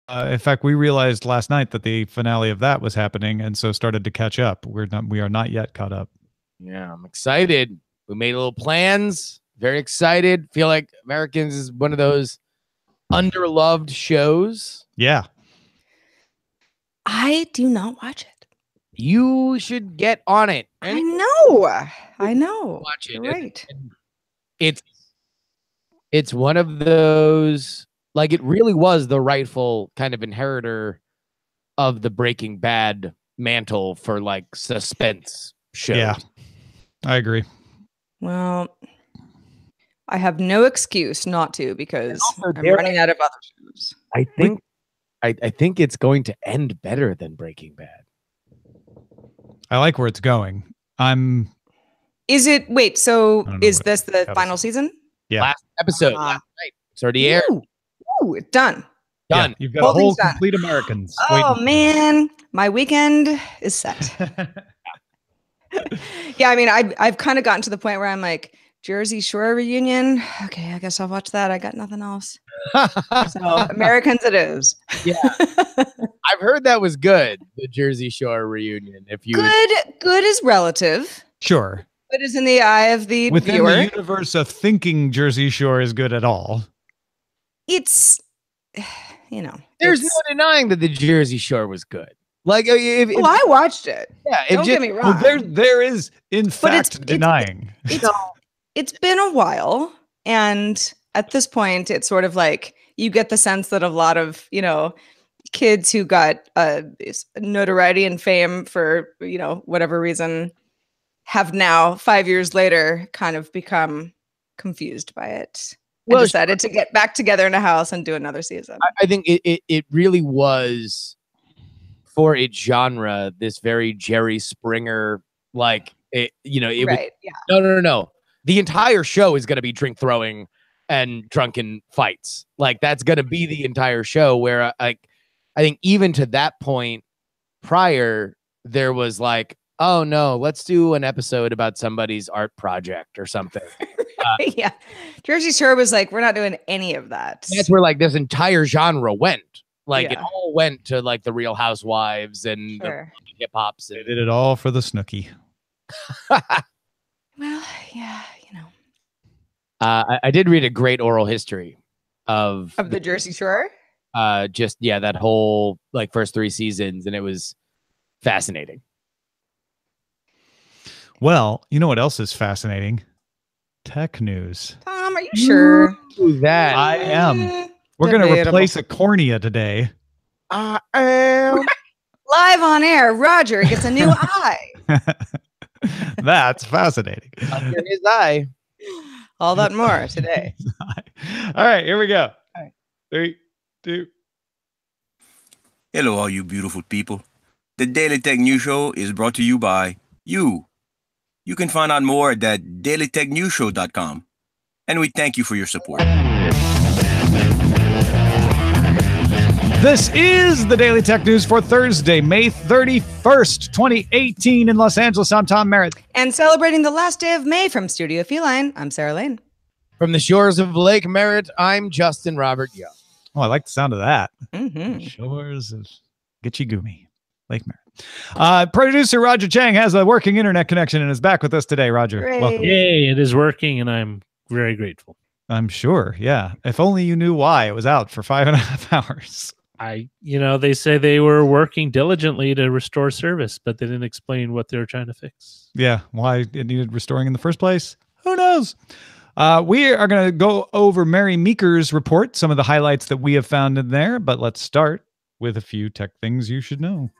In fact, we realized last night that the finale of that was happening, and so started to catch up. We are not yet caught up. Yeah, I'm excited. We made little plans. Very excited. Feel like Americans is one of those underloved shows. Yeah. I do not watch it. You should get on it. I know. Watch it. You're right. It's one of those, like, it really was the rightful kind of inheritor of the Breaking Bad mantle for like suspense shows. Yeah, I agree. Well, I have no excuse not to because I'm running out of other shows. I think it's going to end better than Breaking Bad. I like where it's going. Is it? Wait. So is this the final season? Yeah. Last episode last night. It's already aired. Ooh, it's done. Done. Yeah, you've got a whole complete Americans. Oh man, my weekend is set. Yeah, I mean, I've kind of gotten to the point where I'm like, Jersey Shore reunion. Okay, I guess I'll watch that. I got nothing else. So Americans it is. Yeah. I've heard that was good, the Jersey Shore reunion. If you good is relative. Sure. Good is in the eye of the within viewer. the universe of thinking Jersey Shore is good at all. It's there's no denying that the Jersey Shore was good. Like, if I watched it. Yeah, don't get me wrong. Well, there is in fact denying. It's been a while, and at this point, it's sort of like you get the sense that a lot of kids who got notoriety and fame for whatever reason have now 5 years later kind of become confused by it. Well, decided to get back together in a house and do another season. I think it really was, for its genre, this very Jerry Springer, like, right, yeah. No. The entire show is going to be drink throwing and drunken fights. Like, that's going to be the entire show, where I think even to that point prior, there was like, oh no, let's do an episode about somebody's art project or something. Yeah. Jersey Shore was like, we're not doing any of that. That's where like this entire genre went. Like it all went to like the Real Housewives and the hip hops. They did it all for the Snooki. Well, yeah, I did read a great oral history of the Jersey Shore. That whole like first 3 seasons, and it was fascinating. Well, you know what else is fascinating? Tech news. Tom, are you sure? That I am. We're going to replace a cornea today. I am. Live on air, Roger gets a new eye. That's fascinating. Under his eye. All that more today. All right, here we go. All right. 3, 2. Hello, all you beautiful people. The Daily Tech News Show is brought to you by you. You can find out more at dailytechnewsshow.com. And we thank you for your support. This is the Daily Tech News for Thursday, May 31st, 2018 in Los Angeles. I'm Tom Merritt. And celebrating the last day of May from Studio Feline, I'm Sarah Lane. From the shores of Lake Merritt, I'm Justin Robert Young. Oh, I like the sound of that. Mm-hmm. Shores of Gitchigumi, Lake Merritt. Producer Roger Chang has a working internet connection and is back with us today. Roger, welcome. Yay, it is working, and I'm very grateful. I'm sure, yeah. If only you knew why it was out for 5.5 hours. They say they were working diligently to restore service, but they didn't explain what they were trying to fix. Yeah, why it needed restoring in the first place? Who knows? We are going to go over Mary Meeker's report, some of the highlights that we have found in there, but let's start with a few tech things you should know.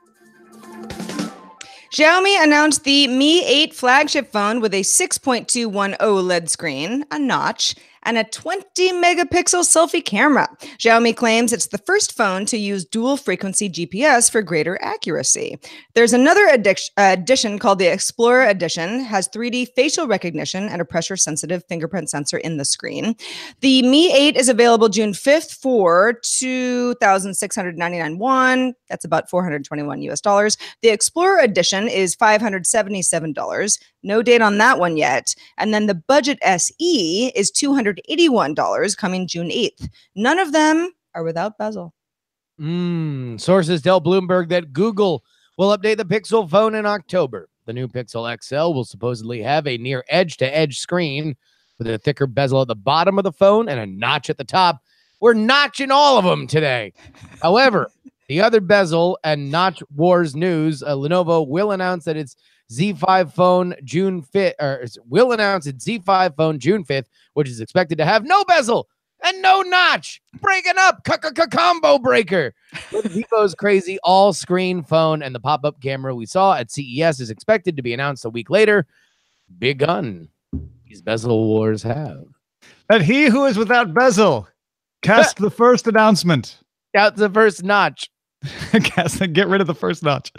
Xiaomi announced the Mi 8 flagship phone with a 6.21 OLED screen, a notch, and a 20-megapixel selfie camera. Xiaomi claims it's the first phone to use dual-frequency GPS for greater accuracy. There's another edition called the Explorer Edition, has 3D facial recognition and a pressure-sensitive fingerprint sensor in the screen. The Mi 8 is available June 5th for 2,699 won. That's about $421 US. The Explorer Edition is $577. No date on that one yet. And then the Budget SE is $281 coming June 8th. None of them are without bezel. Sources tell Bloomberg that Google will update the Pixel phone in October. The new Pixel XL will supposedly have a near edge-to-edge screen with a thicker bezel at the bottom of the phone and a notch at the top. We're notching all of them today. However, the other bezel and notch wars news, Lenovo will announce that its Z5 phone June 5th, or will announce its Z5 phone June 5th, which is expected to have no bezel and no notch. Breaking up, combo breaker. Vivo's crazy all-screen phone and the pop-up camera we saw at CES is expected to be announced a week later. Big gun. These bezel wars have. That he who is without bezel cast the first announcement. Out the first notch. Get rid of the first notch.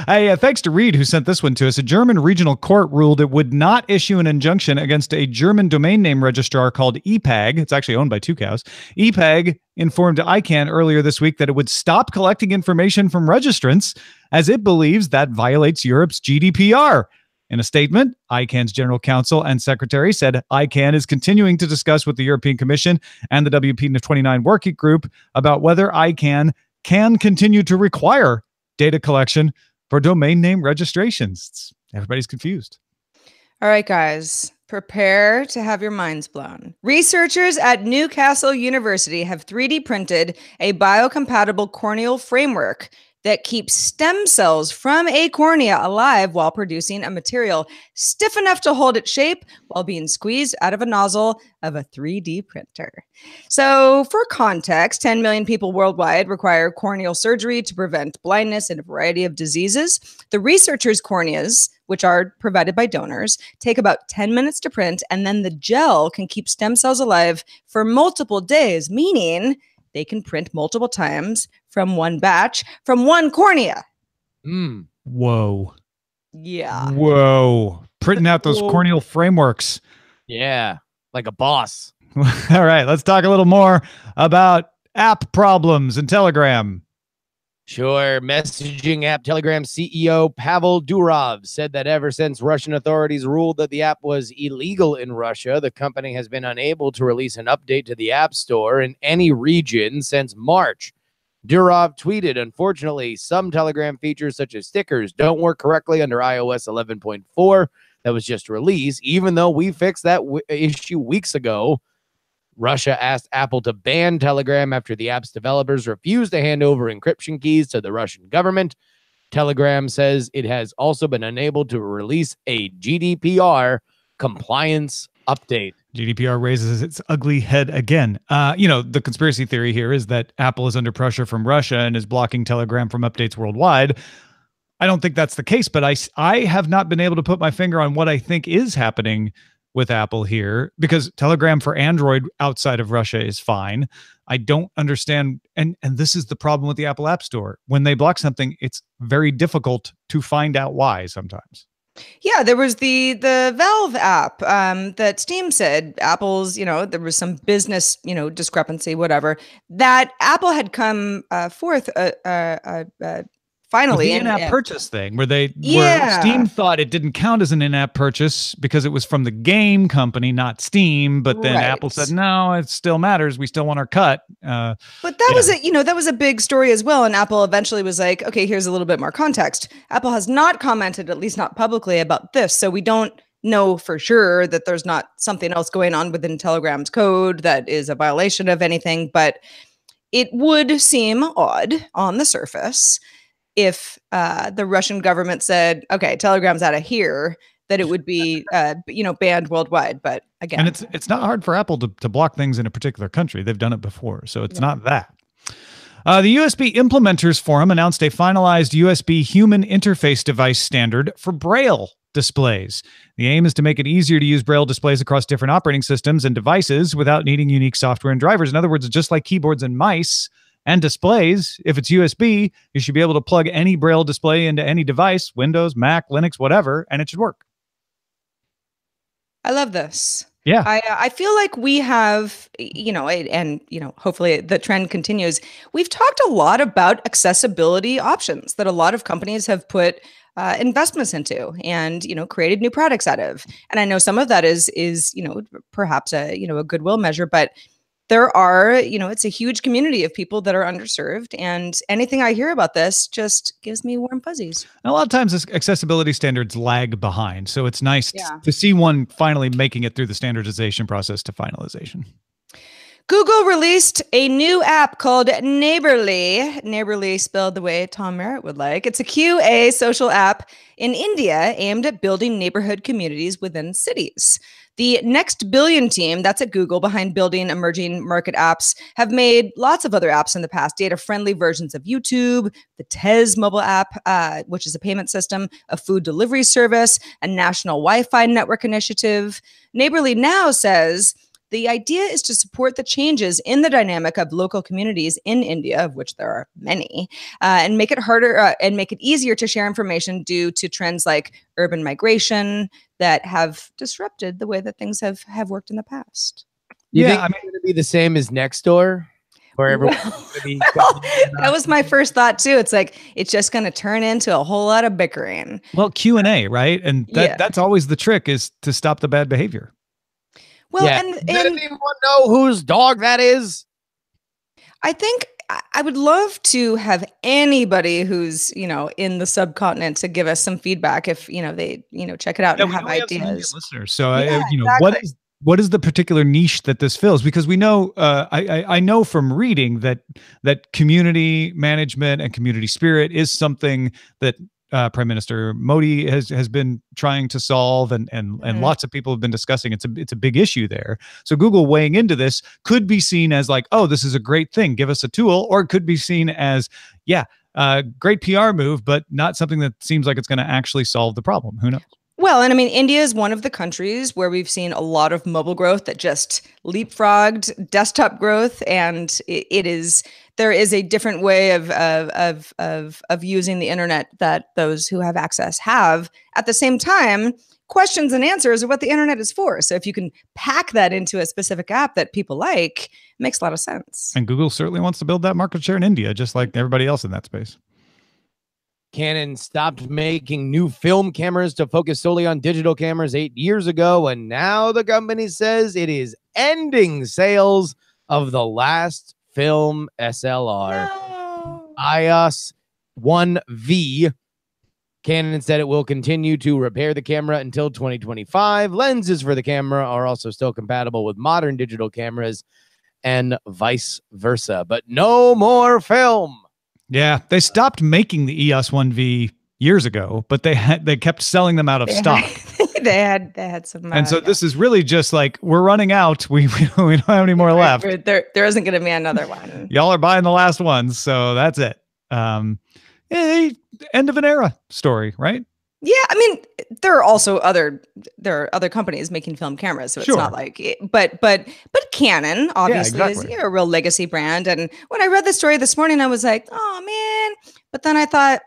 Hey, thanks to Reed, who sent this one to us. A German regional court ruled it would not issue an injunction against a German domain name registrar called EPAG. It's actually owned by Two Cows. EPAG informed ICANN earlier this week that it would stop collecting information from registrants as it believes that violates Europe's GDPR. In a statement, ICANN's general counsel and secretary said ICANN is continuing to discuss with the European Commission and the WP29 working group about whether ICANN can continue to require data collection for domain name registrations. Everybody's confused. All right, guys, prepare to have your minds blown. Researchers at Newcastle University have 3D printed a biocompatible corneal framework that keeps stem cells from a cornea alive while producing a material stiff enough to hold its shape while being squeezed out of a nozzle of a 3D printer. So for context, 10 million people worldwide require corneal surgery to prevent blindness and a variety of diseases. The researchers' corneas, which are provided by donors, take about 10 minutes to print, and then the gel can keep stem cells alive for multiple days, meaning they can print multiple times from one batch from one cornea. Whoa. Yeah. Whoa. Printing out those corneal frameworks. Yeah, like a boss. All right, let's talk a little more about app problems in Telegram. Sure. Messaging app Telegram CEO Pavel Durov said that ever since Russian authorities ruled that the app was illegal in Russia, the company has been unable to release an update to the App Store in any region since March. Durov tweeted, unfortunately, some Telegram features such as stickers don't work correctly under iOS 11.4 that was just released, even though we fixed that issue weeks ago. Russia asked Apple to ban Telegram after the app's developers refused to hand over encryption keys to the Russian government. Telegram says it has also been unable to release a GDPR compliance update. GDPR raises its ugly head again. The conspiracy theory here is that Apple is under pressure from Russia and is blocking Telegram from updates worldwide. I don't think that's the case, but I have not been able to put my finger on what I think is happening with Apple here, because Telegram for Android outside of Russia is fine. I don't understand. And this is the problem with the Apple App Store. When they block something, it's very difficult to find out why sometimes. Yeah, there was the Valve app that Steam said Apple's, there was some business, discrepancy, whatever, that Apple had come forth finally. The in-app purchase thing where where Steam thought it didn't count as an in-app purchase because it was from the game company, not Steam. But then Apple said, no, it still matters. We still want our cut. But that was that was a big story as well. And Apple eventually was like, okay, here's a little bit more context. Apple has not commented, at least not publicly, about this. So we don't know for sure that there's not something else going on within Telegram's code that is a violation of anything. But it would seem odd on the surface if the Russian government said, okay, Telegram's out of here, that it would be, banned worldwide. But again, and it's not hard for Apple to block things in a particular country. They've done it before. So it's not that. The USB Implementers Forum announced a finalized USB human interface device standard for Braille displays. The aim is to make it easier to use Braille displays across different operating systems and devices without needing unique software and drivers. In other words, just like keyboards and mice and displays, if it's USB, you should be able to plug any Braille display into any device, Windows, Mac, Linux, whatever, and it should work. I love this. Yeah. I feel like we have, hopefully the trend continues. We've talked a lot about accessibility options that a lot of companies have put investments into and, created new products out of. And I know some of that is perhaps a goodwill measure, but there are, it's a huge community of people that are underserved, and anything I hear about this just gives me warm fuzzies. And a lot of times this accessibility standards lag behind. So it's nice Yeah. to see one finally making it through the standardization process to finalization. Google released a new app called Neighborly. Neighborly spelled the way Tom Merritt would like. It's a QA social app in India aimed at building neighborhood communities within cities. The Next Billion team, that's at Google, behind building emerging market apps, have made lots of other apps in the past, data-friendly versions of YouTube, the Tez mobile app, which is a payment system, a food delivery service, a national Wi-Fi network initiative. Neighborly now says the idea is to support the changes in the dynamic of local communities in India, of which there are many, and make it harder and make it easier to share information due to trends like urban migration that have disrupted the way that things have worked in the past. You think it's going to be the same as Nextdoor? Where everyone that was my first thought too. It's like it's just going to turn into a whole lot of bickering. Well, Q&A, right? And that's always the trick, is to stop the bad behavior. Well, yeah. and does anyone know whose dog that is? I think I would love to have anybody who's, in the subcontinent to give us some feedback if, they, check it out and have ideas. Listeners. So, exactly. What is the particular niche that this fills? Because we know, I know from reading that community management and community spirit is something that Prime Minister Modi has been trying to solve, and lots of people have been discussing. It's a big issue there. So Google weighing into this could be seen as like, oh, this is a great thing, give us a tool, or it could be seen as, great PR move, but not something that seems like it's going to actually solve the problem. Who knows? Well, and I mean, India is one of the countries where we've seen a lot of mobile growth that just leapfrogged desktop growth, and there is a different way of using the internet that those who have access have. At the same time, questions and answers are what the internet is for. So if you can pack that into a specific app that people like, it makes a lot of sense. And Google certainly wants to build that market share in India, just like everybody else in that space. Canon stopped making new film cameras to focus solely on digital cameras 8 years ago, and now the company says it is ending sales of the last film SLR, EOS 1V. Canon said it will continue to repair the camera until 2025. Lenses for the camera are also still compatible with modern digital cameras and vice versa, but no more film. Yeah, they stopped making the EOS 1V years ago, but they kept selling them out of stock. they had some. And so this is really just like, we're running out. We don't have any more left. There isn't going to be another one. Y'all are buying the last ones, so that's it. End of an era story, right? Yeah, I mean, there are other companies making film cameras, so it's not like, but Canon obviously is a real legacy brand. And when I read the story this morning, I was like, oh man. But then I thought,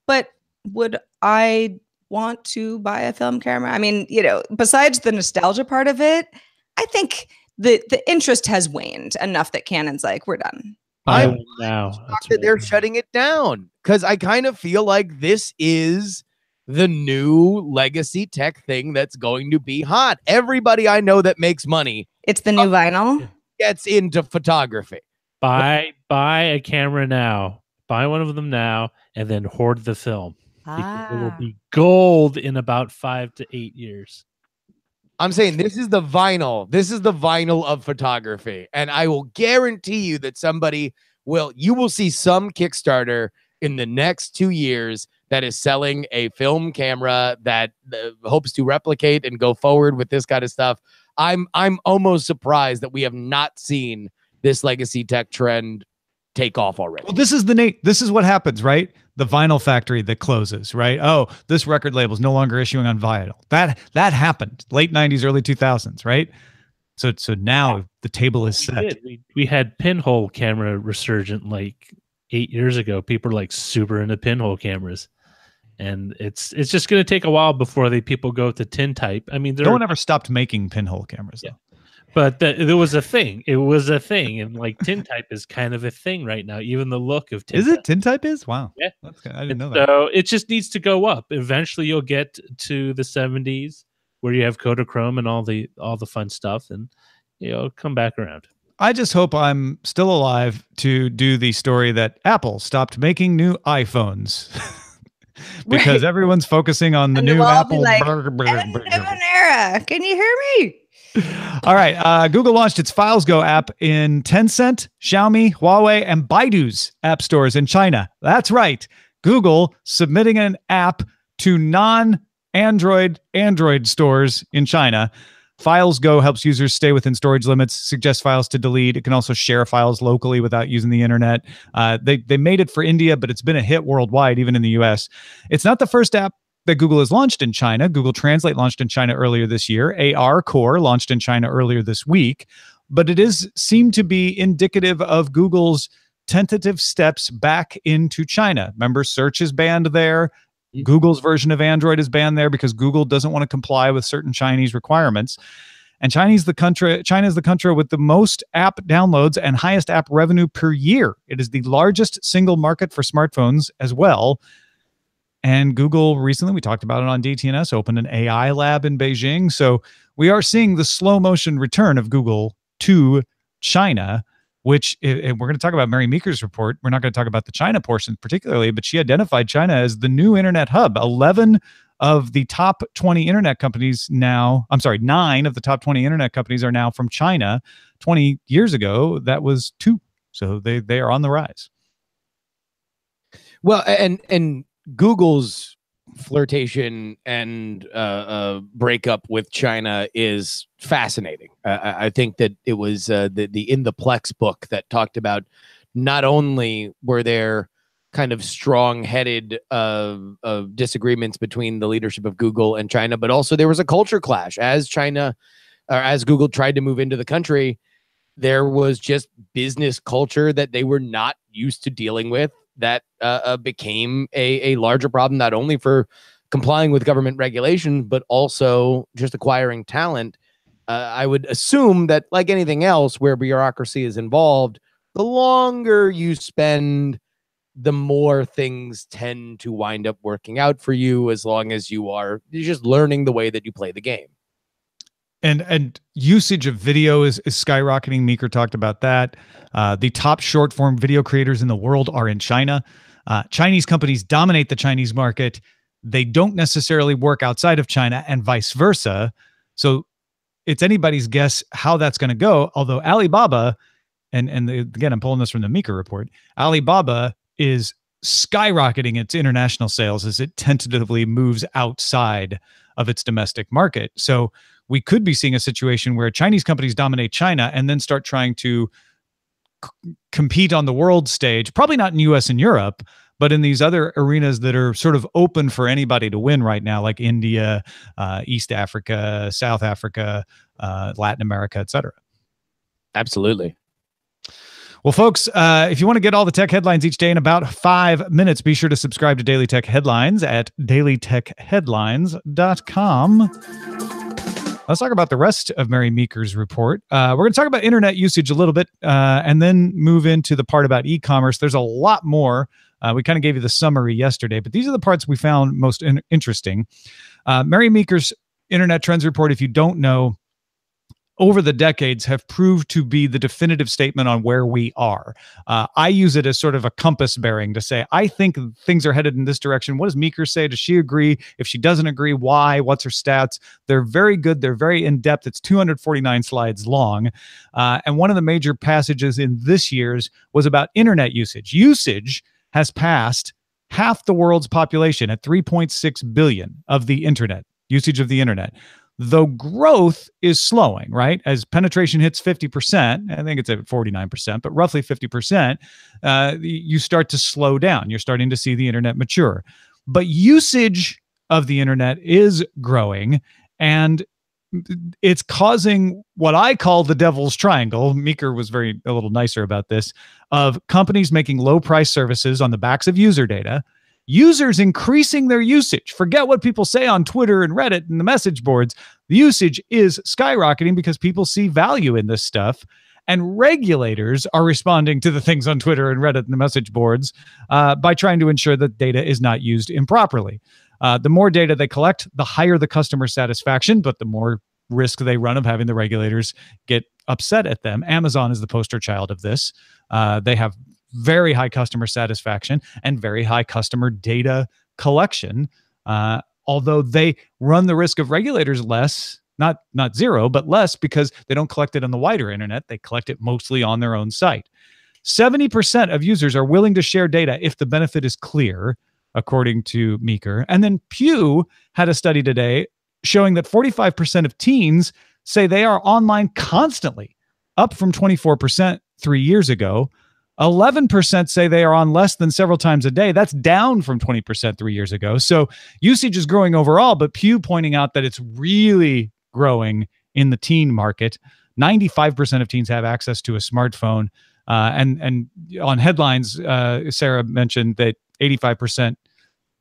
but would I want to buy a film camera? I mean, besides the nostalgia part of it, I think the interest has waned enough that Canon's like, we're done. I'm now that they're shutting it down, because I kind of feel like this is the new legacy tech thing that's going to be hot. Everybody I know that makes money, it's the new vinyl, gets into photography. Buy a camera now. Buy one of them now, and then hoard the film. Because it will be gold in about 5 to 8 years. I'm saying this is the vinyl. This is the vinyl of photography. And I will guarantee you that you will see some Kickstarter in the next 2 years that is selling a film camera that hopes to replicate and go forward with this kind of stuff. I'm almost surprised that we have not seen this legacy tech trend take off already. Well, this is what happens, right? The vinyl factory that closes, right? Oh, this record label is no longer issuing on vinyl. That happened late 90s, early 2000s, right? So now the table is set. We had pinhole camera resurgent like 8 years ago. People are like super into pinhole cameras. And it's just going to take a while before people go to tin type. I mean, no one ever stopped making pinhole cameras, though. But there was a thing. It was a thing, and like tin type is kind of a thing right now. Even the look of tin. Is it tin type? Is wow. Yeah, I didn't know that. So it just needs to go up. Eventually, you'll get to the 70s where you have Kodachrome and all the fun stuff, and come back around. I just hope I'm still alive to do the story that Apple stopped making new iPhones because everyone's focusing on the And new we'll all be Apple. like, end of an era. Can you hear me? All right. Google launched its Files Go app in Tencent, Xiaomi, Huawei, and Baidu's app stores in China. That's right. Google submitting an app to non-Android stores in China. Files Go helps users stay within storage limits, suggests files to delete. It can also share files locally without using the internet. They made it for India, but it's been a hit worldwide, even in the US. It's not the first app that Google has launched in China. Google Translate launched in China earlier this year. AR Core launched in China earlier this week. But it is seemed to be indicative of Google's tentative steps back into China. Remember, search is banned there. Google's version of Android is banned there because Google doesn't want to comply with certain Chinese requirements. And China is the country with the most app downloads and highest app revenue per year. It is the largest single market for smartphones as well. And Google recently, we talked about it on DTNS, opened an AI lab in Beijing. So we are seeing the slow motion return of Google to China, which we're going to talk about Mary Meeker's report. We're not going to talk about the China portion particularly, but she identified China as the new internet hub. 11 of the top 20 internet companies now, 9 of the top 20 internet companies are now from China. 20 years ago, that was 2. So they are on the rise. Well, and Google's flirtation and breakup with China is fascinating. I think that it was the In the Plex book that talked about not only were there kind of strong-headed disagreements between the leadership of Google and China, but also there was a culture clash as Google tried to move into the country. There was just business culture that they were not used to dealing with that became a larger problem, not only for complying with government regulation, but also just acquiring talent. I would assume that, like anything else where bureaucracy is involved, the longer you spend, the more things tend to wind up working out for you, as long as you're just learning the way that you play the game. And usage of video is skyrocketing. Meeker talked about that. The top short form video creators in the world are in China. Chinese companies dominate the Chinese market. They don't necessarily work outside of China and vice versa. So it's anybody's guess how that's going to go. Although Alibaba, again, I'm pulling this from the Meeker report, Alibaba is skyrocketing its international sales as it tentatively moves outside of its domestic market. So we could be seeing a situation where Chinese companies dominate China and then start trying to compete on the world stage, probably not in US and Europe, but in these other arenas that are sort of open for anybody to win right now, like India, East Africa, South Africa, Latin America, et cetera. Absolutely. Well, folks, if you want to get all the tech headlines each day in about 5 minutes, be sure to subscribe to Daily Tech Headlines at dailytechheadlines.com. Let's talk about the rest of Mary Meeker's report. We're going to talk about internet usage a little bit and then move into the part about e-commerce. There's a lot more. We kind of gave you the summary yesterday, but these are the parts we found most interesting. Mary Meeker's Internet Trends Report, if you don't know, over the decades have proved to be the definitive statement on where we are. I use it as sort of a compass bearing to say, I think things are headed in this direction. What does Meeker say? Does she agree? If she doesn't agree, why? What's her stats? They're very good. They're very in-depth. It's 249 slides long. And one of the major passages in this year's was about internet usage. Usage has passed half the world's population at 3.6 billion of the internet, usage of the internet. Though growth is slowing, right? As penetration hits 50%, I think it's at 49%, but roughly 50%, you start to slow down. You're starting to see the internet mature. But usage of the internet is growing, and it's causing what I call the devil's triangle. Meeker was a little nicer about this, of companies making low price services on the backs of user data, users increasing their usage. Forget what people say on Twitter and Reddit and the message boards. The usage is skyrocketing because people see value in this stuff. And regulators are responding to the things on Twitter and Reddit and the message boards by trying to ensure that data is not used improperly. The more data they collect, the higher the customer satisfaction, but the more risk they run of having the regulators get upset at them. Amazon is the poster child of this. They have very high customer satisfaction and very high customer data collection, although they run the risk of regulators less, not zero, but less, because they don't collect it on the wider internet. They collect it mostly on their own site. 70% of users are willing to share data if the benefit is clear, according to Meeker. And then Pew had a study today showing that 45% of teens say they are online constantly, up from 24% 3 years ago. 11% say they are on less than several times a day. That's down from 20% 3 years ago. So usage is growing overall, but Pew pointing out that it's really growing in the teen market. 95% of teens have access to a smartphone. And on headlines, Sarah mentioned that 85%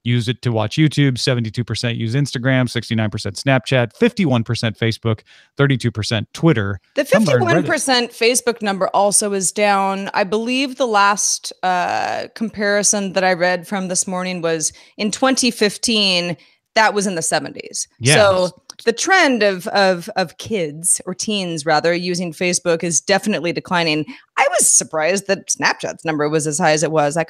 use it to watch YouTube, 72% use Instagram, 69% Snapchat, 51% Facebook, 32% Twitter. The 51% Facebook number also is down. I believe the last comparison that I read from this morning was in 2015, that was in the 70s. Yeah. So the trend of kids, or teens rather, using Facebook is definitely declining. I was surprised that Snapchat's number was as high as it was. I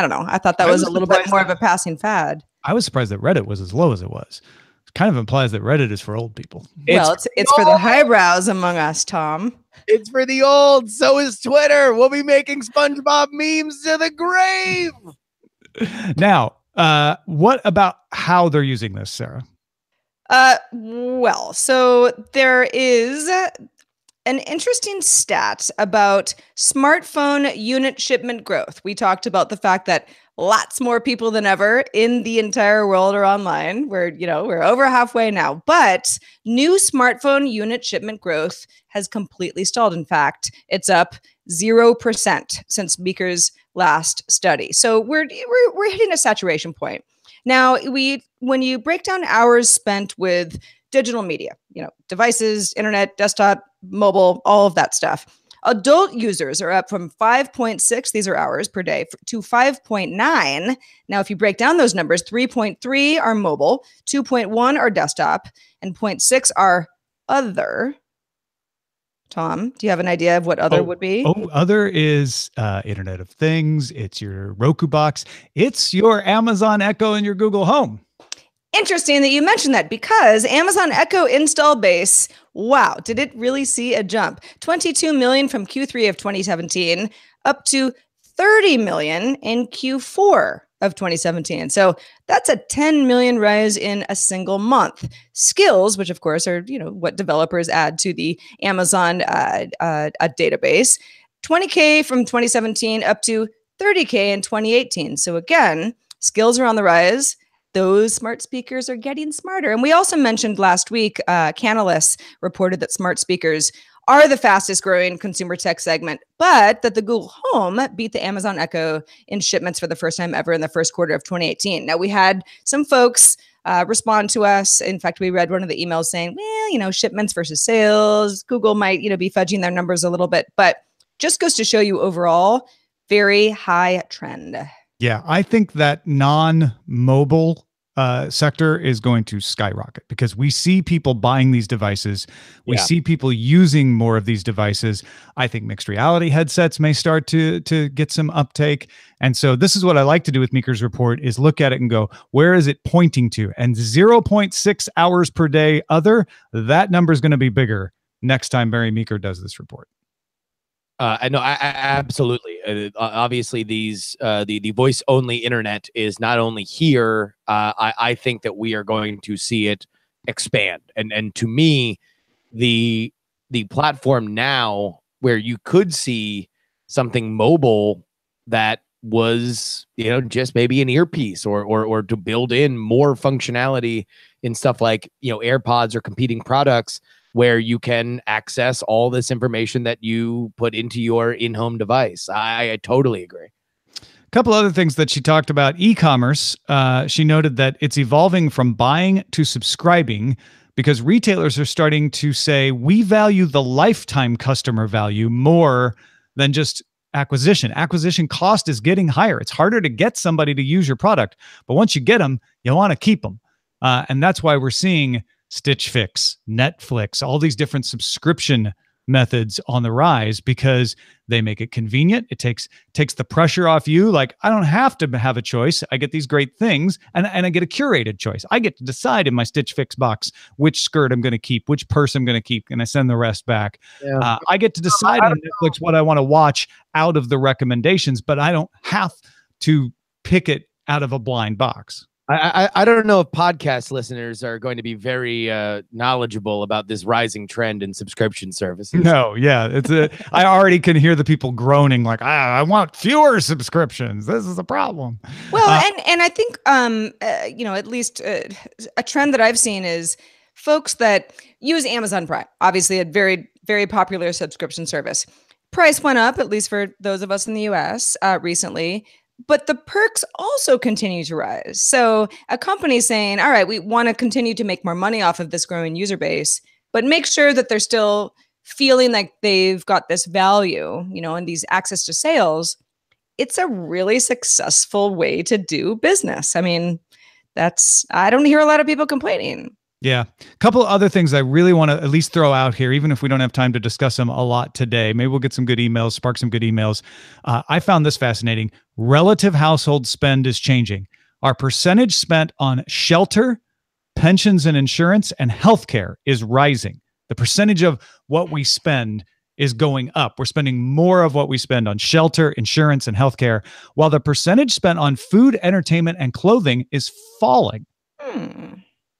don't know. I thought that was a little bit more of a passing fad. I was surprised that Reddit was as low as it was. It kind of implies that Reddit is for old people. It's for the highbrows among us, Tom. It's for the old. So is Twitter. We'll be making SpongeBob memes to the grave. Now, what about how they're using this, Sarah? Well, so there is an interesting stat about smartphone unit shipment growth. We talked about the fact that lots more people than ever in the entire world are online. We're over halfway now, but new smartphone unit shipment growth has completely stalled. In fact, it's up 0% since Meeker's last study. So we're hitting a saturation point. Now, when you break down hours spent with digital media, devices, internet, desktop, mobile, all of that stuff, adult users are up from 5.6, these are hours per day, to 5.9. Now, if you break down those numbers, 3.3 are mobile, 2.1 are desktop, and 0.6 are other. Tom, do you have an idea of what other would be? Other is Internet of Things. It's your Roku box. It's your Amazon Echo and your Google Home. Interesting that you mentioned that, because Amazon Echo install base, wow, did it really see a jump? 22 million from Q3 of 2017 up to 30 million in Q4 of 2017. So that's a 10 million rise in a single month. Skills, which of course are, what developers add to the Amazon database, 20K from 2017 up to 30K in 2018. So again, skills are on the rise. Those smart speakers are getting smarter. And we also mentioned last week, Canalys reported that smart speakers are the fastest growing consumer tech segment, but that the Google Home beat the Amazon Echo in shipments for the first time ever in the first quarter of 2018. Now, we had some folks respond to us. In fact, we read one of the emails saying, well, shipments versus sales, Google might, be fudging their numbers a little bit, but just goes to show you overall, very high trend. Yeah, I think that non-mobile sector is going to skyrocket because we see people buying these devices. We see people using more of these devices. I think mixed reality headsets may start to get some uptake. And so this is what I like to do with Meeker's report is look at it and go, where is it pointing to? And 0.6 hours per day other, that number is going to be bigger next time Barry Meeker does this report. I know, I absolutely. Obviously, the voice only internet is not only here. I think that we are going to see it expand. And to me, the platform now where you could see something mobile that was, just maybe an earpiece or to build in more functionality in stuff like, AirPods or competing products, where you can access all this information that you put into your in-home device. I totally agree. A couple other things that she talked about. E-commerce. She noted that it's evolving from buying to subscribing because retailers are starting to say, we value the lifetime customer value more than just acquisition. Acquisition cost is getting higher. It's harder to get somebody to use your product. But once you get them, you want to keep them. And that's why we're seeing Stitch Fix, Netflix, all these different subscription methods on the rise because they make it convenient. It takes the pressure off you. Like, I don't have to have a choice. I get these great things, and I get a curated choice. I get to decide in my Stitch Fix box which skirt I'm going to keep, which purse I'm going to keep, and I send the rest back. Yeah. I get to decide on Netflix what I want to watch out of the recommendations, but I don't have to pick it out of a blind box. I don't know if podcast listeners are going to be very knowledgeable about this rising trend in subscription services. No, yeah, I already can hear the people groaning like, I want fewer subscriptions. This is a problem. Well, and I think at least a trend that I've seen is folks that use Amazon Prime, obviously a very, very popular subscription service. Price went up, at least for those of us in the US recently. But the perks also continue to rise. So a company saying, all right, we want to continue to make more money off of this growing user base, but make sure that they're still feeling like they've got this value, and these access to sales. It's a really successful way to do business. I mean, I don't hear a lot of people complaining. Yeah. A couple other things I really want to at least throw out here, even if we don't have time to discuss them a lot today. Maybe we'll get some good emails, spark some good emails. I found this fascinating. Relative household spend is changing. Our percentage spent on shelter, pensions and insurance, and healthcare is rising. The percentage of what we spend is going up. We're spending more of what we spend on shelter, insurance, and healthcare, while the percentage spent on food, entertainment, and clothing is falling.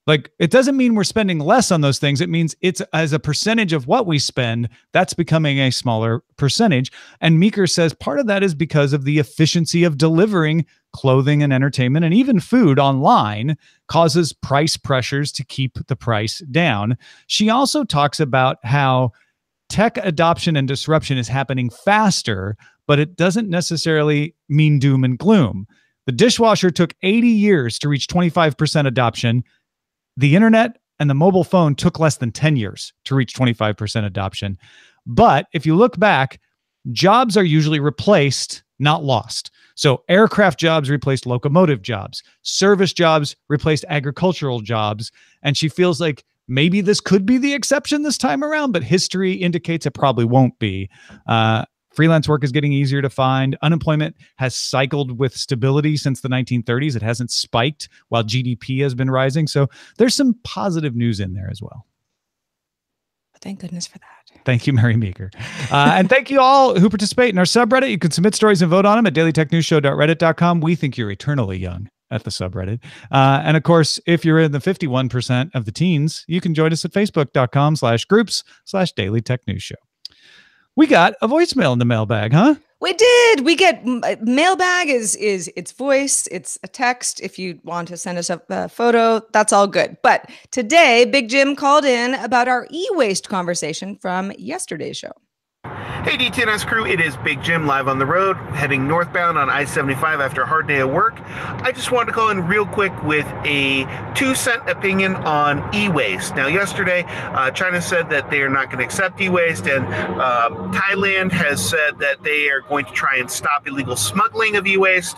Like, it doesn't mean we're spending less on those things. It means it's as a percentage of what we spend, that's becoming a smaller percentage. And Meeker says part of that is because of the efficiency of delivering clothing and entertainment and even food online causes price pressures to keep the price down. She also talks about how tech adoption and disruption is happening faster, but it doesn't necessarily mean doom and gloom. The dishwasher took 80 years to reach 25% adoption. The internet and the mobile phone took less than 10 years to reach 25% adoption. But if you look back, jobs are usually replaced, not lost. So aircraft jobs replaced locomotive jobs. Service jobs replaced agricultural jobs. And she feels like maybe this could be the exception this time around, but history indicates it probably won't be. Freelance work is getting easier to find. Unemployment has cycled with stability since the 1930s. It hasn't spiked while GDP has been rising. So there's some positive news in there as well. Thank goodness for that. Thank you, Mary Meeker. And thank you all who participate in our subreddit. You can submit stories and vote on them at dailytechnewsshow.reddit.com. We think you're eternally young at the subreddit. And of course, if you're in the 51% of the teens, you can join us at facebook.com/groups/Daily Tech News Show. We got a voicemail in the mailbag, huh? We did. We get mailbag is its voice. It's a text. If you want to send us a photo, that's all good. But today, Big Jim called in about our e-waste conversation from yesterday's show. Hey DTNS crew, it is Big Jim live on the road, heading northbound on I-75 after a hard day of work. I just wanted to call in real quick with a 2-cent opinion on e-waste. Now yesterday, China said that they are not going to accept e-waste, and Thailand has said that they are going to try and stop illegal smuggling of e-waste.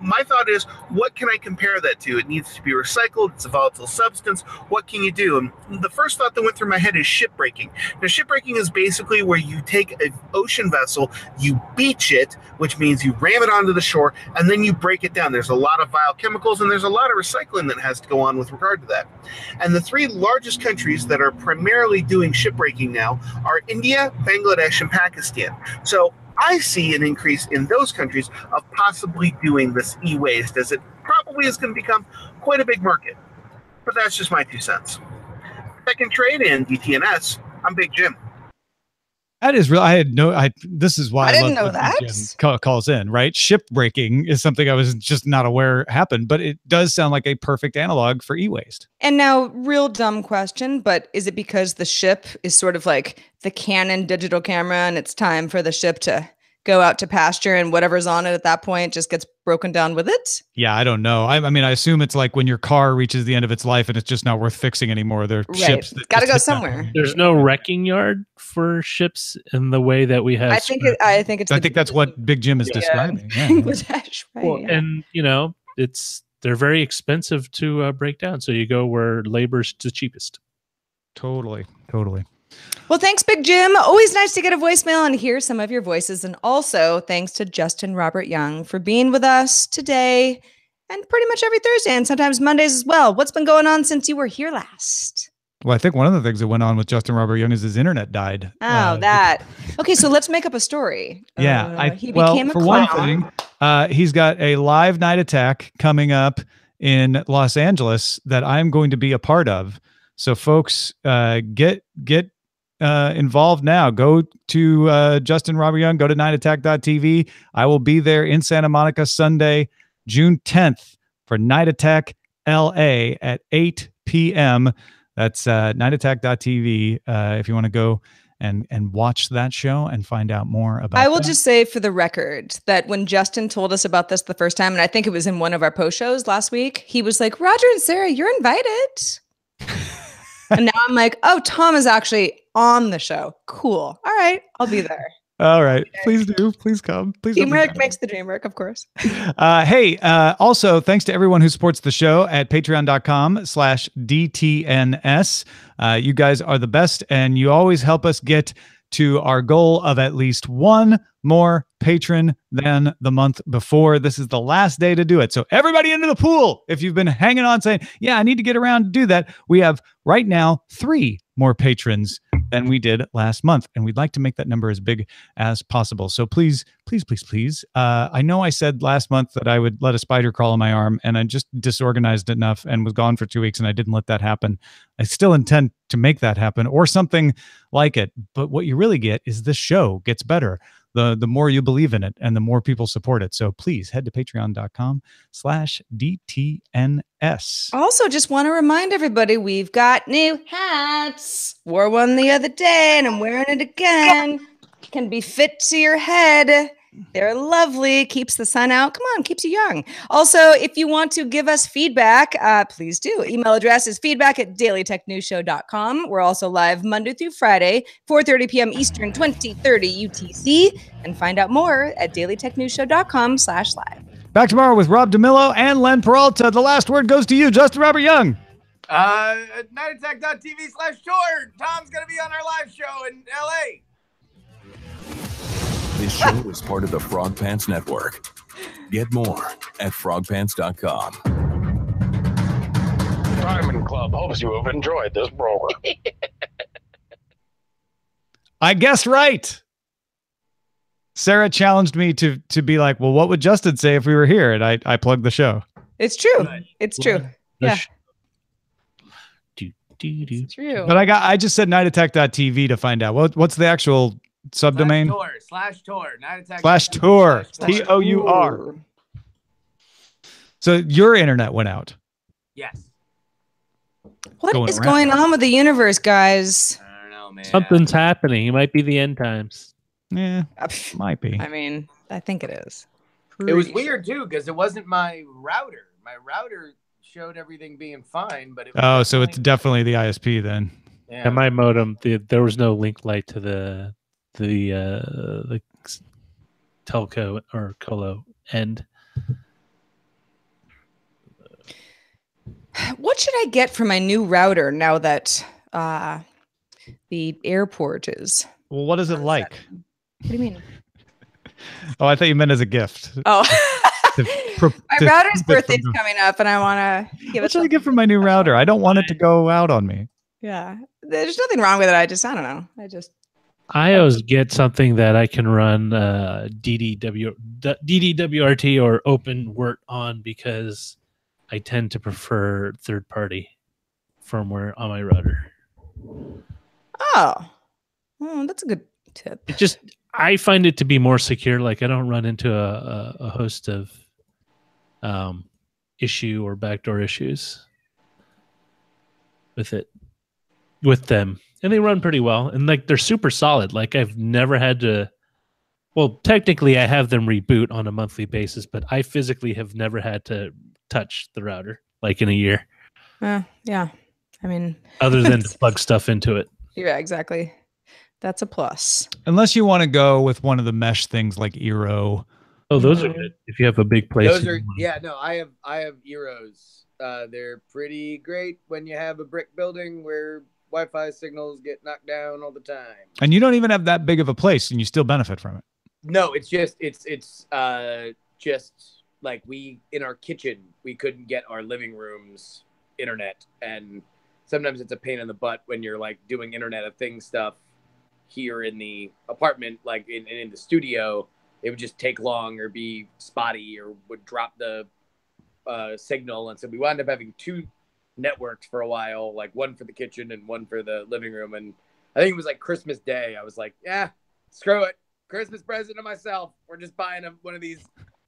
My thought is, what can I compare that to? It needs to be recycled. It's a volatile substance. What can you do? And the first thought that went through my head is shipbreaking. Now, shipbreaking is basically where you take an ocean vessel, you beach it, which means you ram it onto the shore, and then you break it down. There's a lot of vile chemicals, and there's a lot of recycling that has to go on with regard to that. And the 3 largest countries that are primarily doing shipbreaking now are India, Bangladesh, and Pakistan. So I see an increase in those countries of possibly doing this e-waste, as it probably is going to become quite a big market. But that's just my 2 cents. Second trade in DTNS, I'm Big Jim. That is real. This is why I didn't know that. Jim calls in, right? Shipbreaking is something I was just not aware happened, but it does sound like a perfect analog for e-waste. And now, real dumb question, but is it because the ship is sort of like the Canon digital camera and it's time for the ship to go out to pasture and whatever's on it at that point just gets broken down with it? Yeah, I don't know. I mean, I assume it's like when your car reaches the end of its life and it's just not worth fixing anymore. There are ships that got to go somewhere. There's no wrecking yard for ships in the way that we have. I think that's what Big Jim is describing. Yeah. Bangladesh, right? Well, yeah. And they're very expensive to break down. So you go where labor's the cheapest. Totally. Well, thanks, Big Jim. Always nice to get a voicemail and hear some of your voices. And also thanks to Justin Robert Young for being with us today and pretty much every Thursday and sometimes Mondays as well. What's been going on since you were here last? Well, I think one of the things that went on with Justin Robert Young is his internet died. Oh, that. Okay, so let's make up a story. Yeah. He became a for clown. one thing, he's got a live night attack coming up in Los Angeles that I'm going to be a part of. So folks, get involved now. Go to Justin Robert Young, go to nightattack.tv. I will be there in Santa Monica Sunday, June 10th for Night Attack LA at 8 p.m. That's nightattack.tv if you want to go and watch that show and find out more about it. I will just say for the record that when Justin told us about this the first time, and I think it was in one of our post shows last week, he was like, Roger and Sarah, you're invited. And now I'm like, oh, Tom is actually on the show. Cool. All right. I'll be there. All right. Please do. Please come. Please. Teamwork makes the dream work, of course. Hey, also, thanks to everyone who supports the show at patreon.com/DTNS. You guys are the best, and you always help us get to our goal of at least one more patron than the month before. This is the last day to do it. So everybody into the pool. If you've been hanging on saying, yeah, I need to get around to do that, we have right now 3 more patrons than we did last month. And we'd like to make that number as big as possible. So please, please, please, please. I know I said last month that I would let a spider crawl on my arm, and I just disorganized enough and was gone for 2 weeks, and I didn't let that happen. I still intend to make that happen or something like it. But what you really get is this show gets better. The more you believe in it and the more people support it. So please head to patreon.com/DTNS. Also, just want to remind everybody, we've got new hats. Wore one the other day and I'm wearing it again. Can be fit to your head. They're lovely. Keeps the sun out. Come on, keeps you young. Also, if you want to give us feedback, please do. Email address is feedback@dailytechnewsshow.com. We're also live Monday through Friday, 4:30 p.m. Eastern, 2030 UTC. And find out more at dailytechnewsshow.com/live. Back tomorrow with Rob DeMillo and Len Peralta. The last word goes to you, Justin Robert Young. Nightattack.tv/tour. Tom's going to be on our live show in LA. This show is part of the Frog Pants Network. Get more at frogpants.com. Diamond Club hopes you have enjoyed this program. I guessed right. Sarah challenged me to be like, well, what would Justin say if we were here? And I plugged the show. It's true. It's true. Yeah. It's true. But I just said nightattack.tv to find out. What's the actual subdomain? /tour. Nightattack. /tour. TOUR. So your internet went out. Yes. What is going on with the universe, guys? I don't know, man. Something's happening. It might be the end times. Yeah, might be. I mean, I think it is. It was weird too because it wasn't my router. My router showed everything being fine, but it was so it's definitely the ISP then. Yeah, and my modem. There was no link light to the telco or colo end. What should I get for my new router now that the airport is? Well, what is it like? What do you mean? Oh, I thought you meant as a gift. Oh, my router's birthday's coming up, and I want to give it. What should I get for my new router? I don't want it to go out on me. Yeah, there's nothing wrong with it. I don't know. I always get something that I can run DDWRT or OpenWrt on because I tend to prefer third-party firmware on my router. Oh, that's a good tip. I find it to be more secure. Like I don't run into a host of issue or backdoor issues with them, and they run pretty well. And like they're super solid. Like I've never had to. Well, technically, I have them reboot on a monthly basis, but I physically have never had to touch the router like in a year. Yeah, I mean, other than to plug stuff into it. Yeah, exactly. That's a plus. Unless you want to go with one of the mesh things like Eero. Oh, those are good if you have a big place. I have Eeros. They're pretty great when you have a brick building where Wi-Fi signals get knocked down all the time. And you don't even have that big of a place, and you still benefit from it. No, it's just like we in our kitchen we couldn't get our living room's internet, and sometimes it's a pain in the butt when you're like doing Internet of Things stuff here in the apartment, like in the studio. It would just take long or be spotty or would drop the signal, and so we wound up having 2 networks for a while, like one for the kitchen and one for the living room. And I think it was like Christmas Day. I was like, yeah, screw it. Christmas present to myself. We're just buying one of these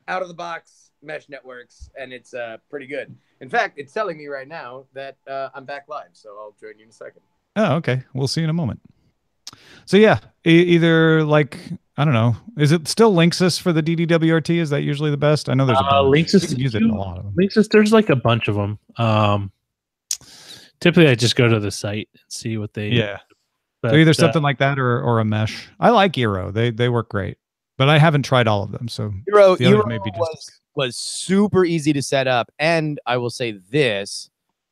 out of the box mesh networks, and it's pretty good. In fact, it's telling me right now that I'm back live, so I'll join you in a second. Oh, okay. We'll see you in a moment. So yeah, either like, I don't know, is it still Linksys for the DDWRT? Is that usually the best? I know there's a bunch. Linksys. You can use it in a lot of them. Linksys, there's like a bunch of them. Typically, I just go to the site and see what they. Yeah. But, So either something like that or a mesh. I like Eero. They work great, but I haven't tried all of them. So Eero may be just was super easy to set up, and I will say this: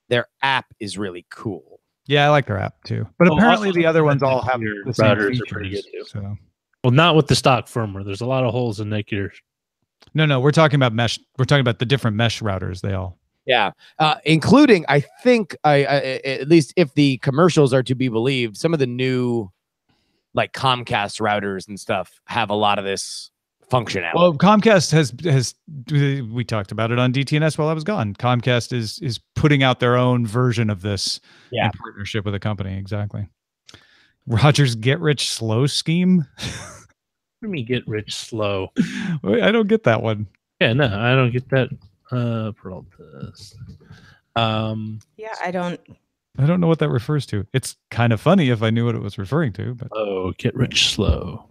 their app is really cool. yeah, I like their app too. But apparently the other ones all have your the same routers features. are pretty good too. So Well, not with the stock firmware. There's a lot of holes in Netgear. no, we're talking about mesh. We're talking about the different mesh routers. They all. Yeah, including I think I at least if the commercials are to be believed, some of the new like Comcast routers and stuff have a lot of this functionality. Well, Comcast has we talked about it on DTNS while I was gone. Comcast is putting out their own version of this in partnership with a company. Exactly. Roger's get rich slow scheme. Let me get rich slow. I don't get that one. Yeah, no, I don't get that. Pearl test. Yeah, I don't. I don't know what that refers to. It's kind of funny if I knew what it was referring to, but Oh, get rich slow.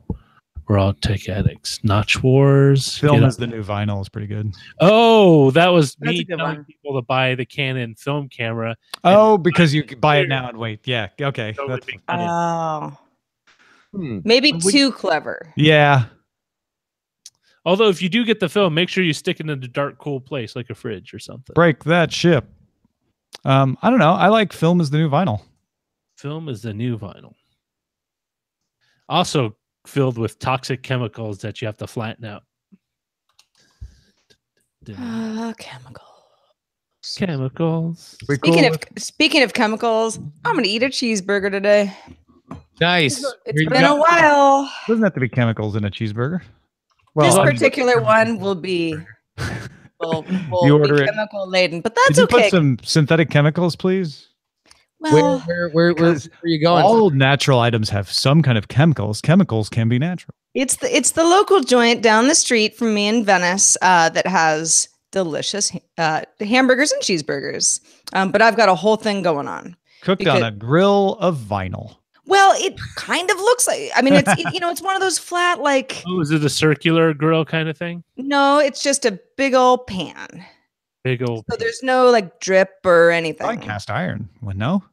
We're all tech addicts. Notch Wars. film Get is the new vinyl is pretty good. Oh, that was That's a me good telling one. people to buy the Canon film camera. Oh, because you could buy it now and wait. Yeah. Okay. Totally That's big fine. Oh, Hmm. maybe Would- too clever. Yeah. Although, if you do get the film, make sure you stick it in a dark, cool place like a fridge or something. Break that ship. I don't know. I like film is the new vinyl. Film is the new vinyl. Also filled with toxic chemicals that you have to flatten out. Chemical. Chemicals. Speaking of chemicals, I'm gonna eat a cheeseburger today. Nice. It's been a while. Doesn't have to be chemicals in a cheeseburger. This I mean, particular one will be will You order be it- chemical laden, but could that's you okay. put some synthetic chemicals, please? Well, Where because are you going? All natural items have some kind of chemicals. Chemicals can be natural. it's the local joint down the street from me in Venice that has delicious hamburgers and cheeseburgers. But I've got a whole thing going on. Cooked on a grill of vinyl. Well, it kind of looks like. I mean, it's one of those flat like. Oh, is it a circular grill kind of thing? No, it's just a big old pan. Big old. So there's no like drip or anything. Probably cast iron. Well, no.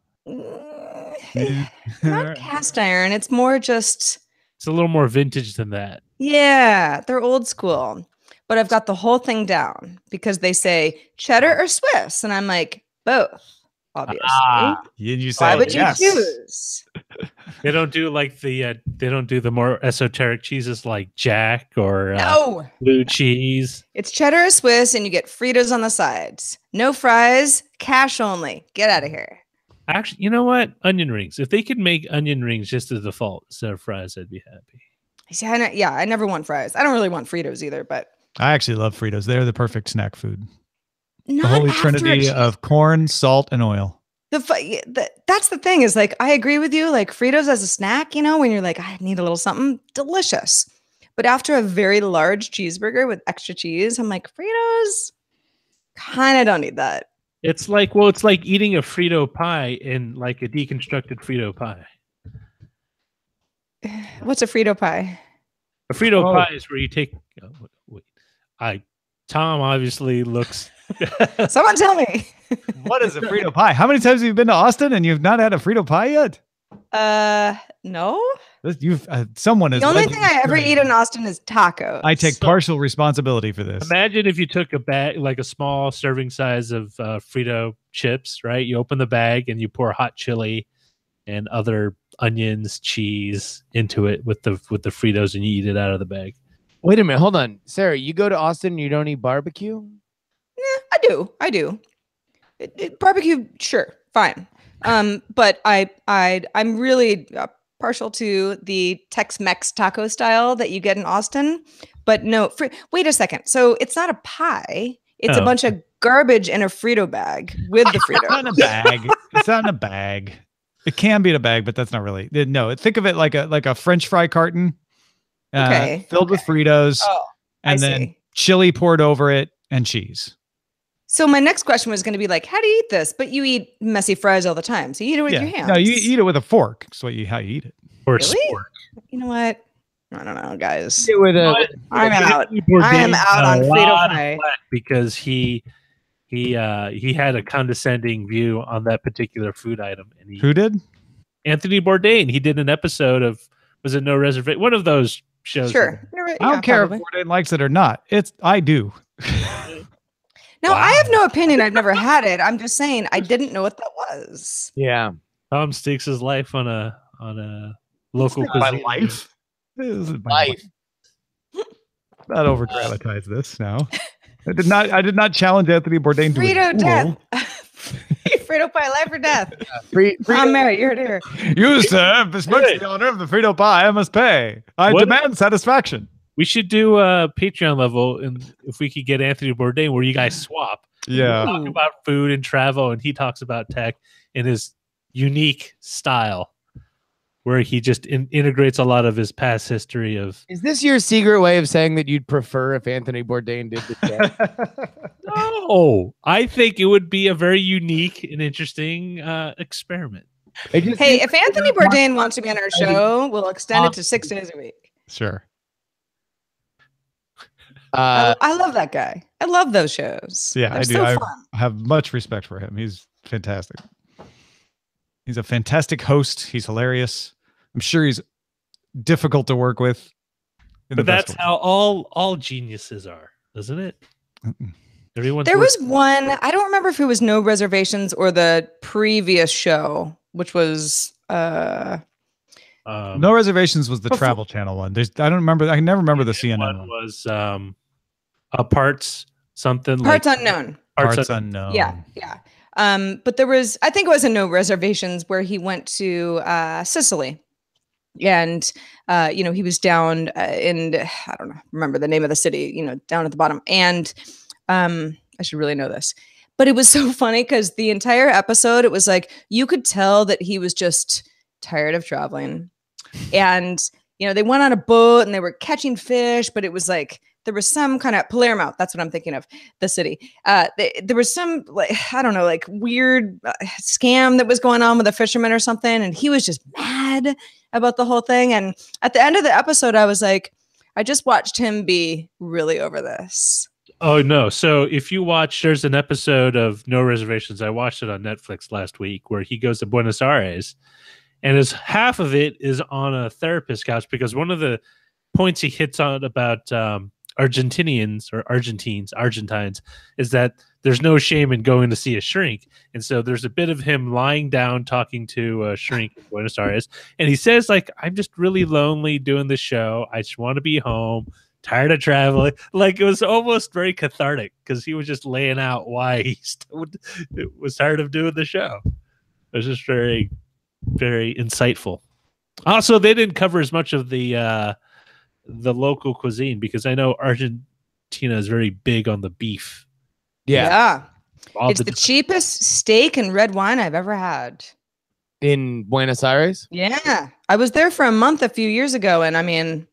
Not cast iron. It's more just. It's a little more vintage than that. Yeah, they're old school. But I've got the whole thing down because they say cheddar or Swiss. And I'm like, both, obviously. You Why say would yes. you choose? They don't do like they don't do the more esoteric cheeses like Jack or No, blue cheese. it's cheddar or Swiss, and you get Fritos on the sides. No fries, cash only. Get out of here. Actually, you know what? Onion rings. If they could make onion rings just the default instead of fries, I'd be happy. See, I never want fries. I don't really want Fritos either, but I actually love Fritos. They're the perfect snack food. not The holy after a trinity cheese- of corn, salt, and oil. That's the thing is like I agree with you. Like Fritos as a snack, when you're like I need a little something delicious, but after a very large cheeseburger with extra cheese, I'm like Fritos. Kind of don't need that. It's like eating a Frito pie in like a deconstructed Frito pie. What's a Frito pie? A Frito Oh. pie is where you take. Oh, wait, Tom obviously looks. Someone tell me. What is a Frito pie? How many times have you been to Austin and you've not had a Frito pie yet? No. Someone has. The only led you thing I ever astray. eat in Austin is tacos. I take partial responsibility for this. Imagine if you took a bag, like a small serving size of Frito chips, right? You open the bag and you pour hot chili and other onions, cheese into it with the Fritos, and you eat it out of the bag. Wait a minute, hold on, Sarah. You go to Austin, and you don't eat barbecue? I do. Barbecue, sure, fine. But I'm really partial to the Tex-Mex taco style that you get in Austin. But no, wait a second. So it's not a pie. It's a bunch of garbage in a Frito bag with the Frito. It's not in a bag. It's not in a bag. It can be in a bag, but that's not really. No, think of it like a French fry carton, filled with Fritos, and then chili poured over it and cheese. So my next question was going to be like, how do you eat this? But you eat messy fries all the time, so you eat it with your hands. No, you eat it with a fork. That's how you eat it. Or really? a spork. You know what? I don't know, guys. I'm out. I am out on Frito pie because he had a condescending view on that particular food item. And who did? Anthony Bourdain. He did an episode of, was it No Reservation? One of those shows. Sure. I don't care if Bourdain likes it or not. I do. No, wow. I have no opinion. I've never had it. I'm just saying I didn't know what that was. Yeah. Tom stakes his life on a local cuisine. My life. Life. Not over dramatize this now. I did not challenge Anthony Bourdain to Frito death. Frito pie, life or death. I'm Merritt, you're here. You, sir, besmirch the honor of the Frito pie. I must pay. I demand satisfaction. We should do a Patreon level, and if we could get Anthony Bourdain, where you guys swap. Yeah. Talk about food and travel, and he talks about tech in his unique style, where he just integrates a lot of his past history of. Is this your secret way of saying that you'd prefer if Anthony Bourdain did the tech? No, I think it would be a very unique and interesting experiment. Hey, if Anthony Bourdain wants to be on our show, we'll extend it to 6 days a week. Sure. I love that guy. I love those shows. Yeah, They're I do. So I fun. have much respect for him. He's fantastic. He's a fantastic host. He's hilarious. I'm sure he's difficult to work with. But that's how all geniuses are, isn't it? There was one. I don't remember if it was No Reservations or the previous show, which was No Reservations was the Travel Channel one. I don't remember. I never remember the CNN one. Was Parts something Parts like Unknown. Parts Unknown. Yeah. But there was, I think it was a No Reservations where he went to Sicily, and he was down in, I don't know, remember the name of the city, down at the bottom. And I should really know this, but it was so funny because the entire episode, it was like you could tell that he was just tired of traveling, and they went on a boat and they were catching fish, but it was like there was some kind of Palermo. That's what I'm thinking of, the city. There was some, I don't know, weird scam that was going on with a fisherman or something. And he was just mad about the whole thing. And at the end of the episode, I was like, I just watched him be really over this. Oh, no. So if you watch, there's an episode of No Reservations. I watched it on Netflix last week where he goes to Buenos Aires, and half of it is on a therapist couch, because one of the points he hits on about Argentines is that there's no shame in going to see a shrink. And so there's a bit of him lying down talking to a shrink in Buenos Aires, and he says, I'm just really lonely doing the show. I just want to be home, tired of traveling. It was almost very cathartic because he was just laying out why he was tired of doing the show. It was just very, very insightful. Also, they didn't cover as much of the local cuisine, because I know Argentina is very big on the beef. Yeah. It's the cheapest steak and red wine I've ever had. In Buenos Aires? Yeah. I was there for a month a few years ago, and I mean,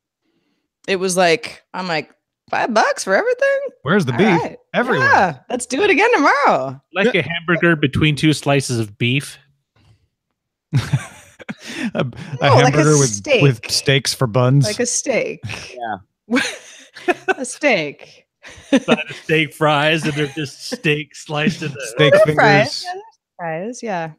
it was I'm like, $5 for everything? Where's the beef? Right. Everywhere. Yeah, let's do it again tomorrow. Like a hamburger between 2 slices of beef. a hamburger with steaks for buns. Like a steak. Yeah. A steak. Side of steak fries, and they're just steak sliced into steak fingers. Fries, yeah.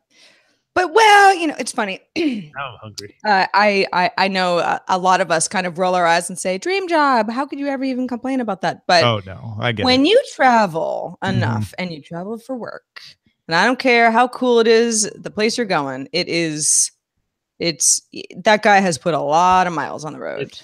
But it's funny. Now I'm hungry. I know a lot of us kind of roll our eyes and say, "Dream job. How could you ever even complain about that?" But oh no, I get when you travel enough and you travel for work, and I don't care how cool it is, the place you're going, it is that guy has put a lot of miles on the road.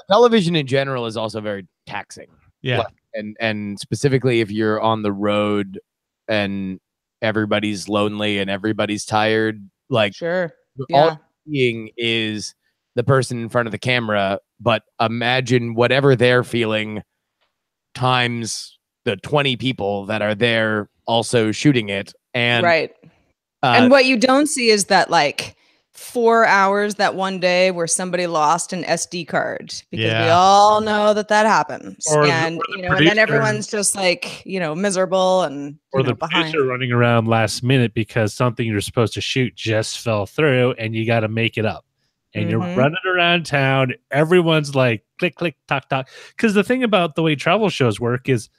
Television in general is also very taxing. Yeah. Like, and specifically if you're on the road and everybody's lonely and everybody's tired, like Sure. all Yeah. you're seeing is the person in front of the camera, but imagine whatever they're feeling times the 20 people that are there also shooting it. And Right. And what you don't see is that like 4 hours that one day where somebody lost an SD card, because we all know that happens. And then everyone's just like, miserable and or the behind. producer running around last minute because something you're supposed to shoot just fell through and you got to make it up. And you're running around town. Everyone's like click, click, talk, talk. Because the thing about the way travel shows work is,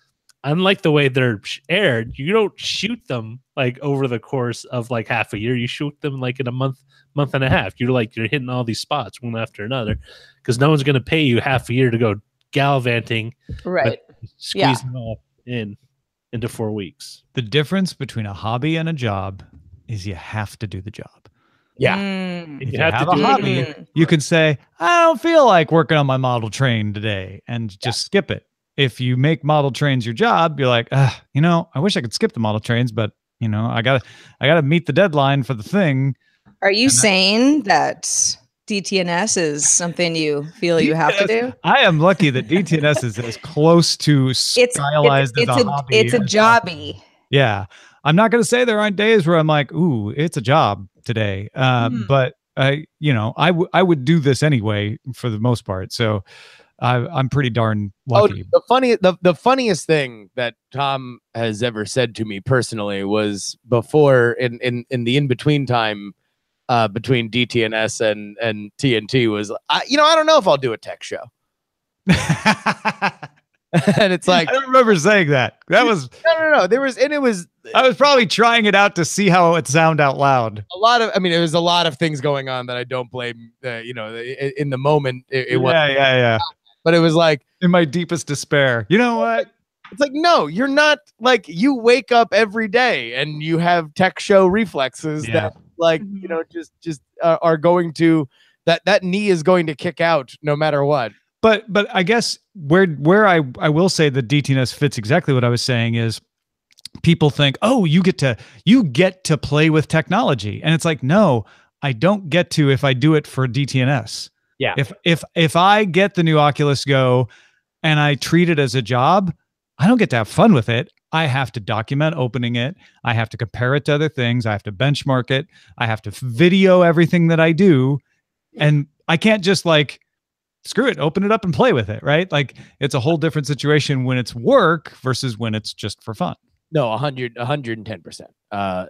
unlike the way they're aired, you don't shoot them like over the course of like half a year. You shoot them like in a month and a half. You're hitting all these spots one after another because no one's going to pay you half a year to go gallivanting. Right. Squeeze them all into 4 weeks. The difference between a hobby and a job is you have to do the job. Yeah. If you have a hobby, you can say, I don't feel like working on my model train today and just skip it. If you make model trains your job, you're like, I wish I could skip the model trains, but I gotta meet the deadline for the thing. Are you saying that DTNS is something you feel you have to do? I am lucky that DTNS is as close to stylized as a hobby. It's a jobby. Yeah. I'm not going to say there aren't days where I'm like, ooh, it's a job today. But I would do this anyway for the most part. So I'm pretty darn lucky. The funniest thing that Tom has ever said to me personally was before in the in-between time between DTNS and TNT was, I don't know if I'll do a tech show. And it's like, I don't remember saying that. That was no. I was probably trying it out to see how it would sound out loud. There was a lot of things going on that I don't blame. In the moment, it was. Yeah. But it was like in my deepest despair. You know what? It's like, no, you're not. Like, you wake up every day and you have tech show reflexes that, like, just are going to that knee is going to kick out no matter what. But I guess where I will say that DTNS fits exactly what I was saying is people think, oh, you get to play with technology. And it's like, no, I don't get to if I do it for DTNS. Yeah. If I get the new Oculus Go and I treat it as a job, I don't get to have fun with it. I have to document opening it. I have to compare it to other things. I have to benchmark it. I have to video everything that I do. And I can't just like, screw it, open it up and play with it, right? Like, it's a whole different situation when it's work versus when it's just for fun. No, 110%.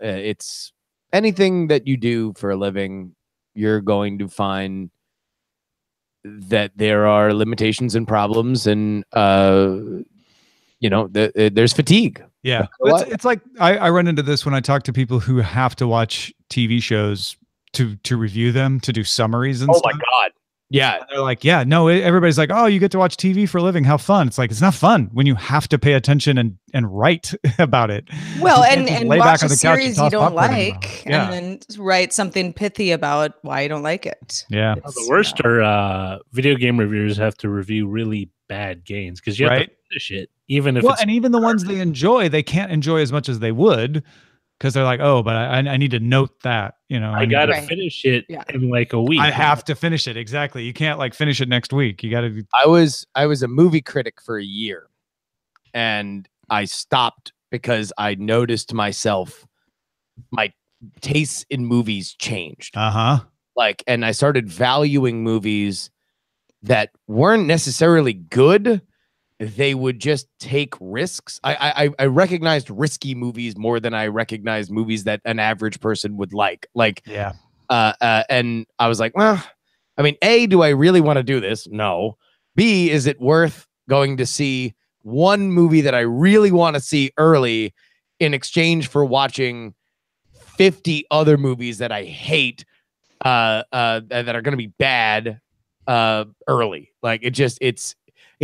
It's anything that you do for a living, you're going to find that there are limitations and problems, and there's fatigue. Yeah, it's like I run into this when I talk to people who have to watch TV shows to review them, to do summaries and stuff. Oh my god. Yeah. And they're like, yeah, no, everybody's like, oh, you get to watch TV for a living. How fun. It's like, it's not fun when you have to pay attention and write about it. Well, and watch a series you don't like and then write something pithy about why you don't like it. Yeah. The worst are video game reviewers have to review really bad games because you have to finish it. Even if and even the ones they enjoy, they can't enjoy as much as they would. Because they're like, oh, but I need to note that, I got to finish it in like a week. I have to finish it. Exactly. You can't like finish it next week. You got to. I was a movie critic for a year, and I stopped because I noticed myself, my tastes in movies changed. Like, and I started valuing movies that weren't necessarily good. They would just take risks. I recognized risky movies more than I recognized movies that an average person would like. And I was like, well, I mean, A, do I really want to do this? No. B, is it worth going to see one movie that I really want to see early in exchange for watching 50 other movies that I hate that are going to be bad early? Like, it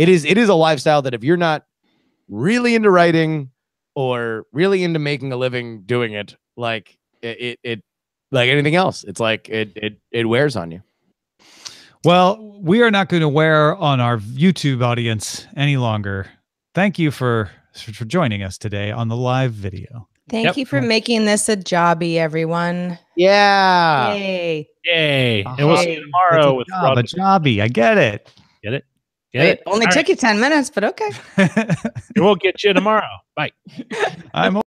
is a lifestyle that if you're not really into writing or really into making a living doing it, like it like anything else. It's like it wears on you. Well, we are not going to wear on our YouTube audience any longer. Thank you for joining us today on the live video. Thank you for making this a jobby, everyone. Yeah. Yay. Yay. And we'll see you tomorrow with a jobby. I get it. Get it? It only took you 10 minutes, but okay. We'll get you tomorrow. Bye. I'm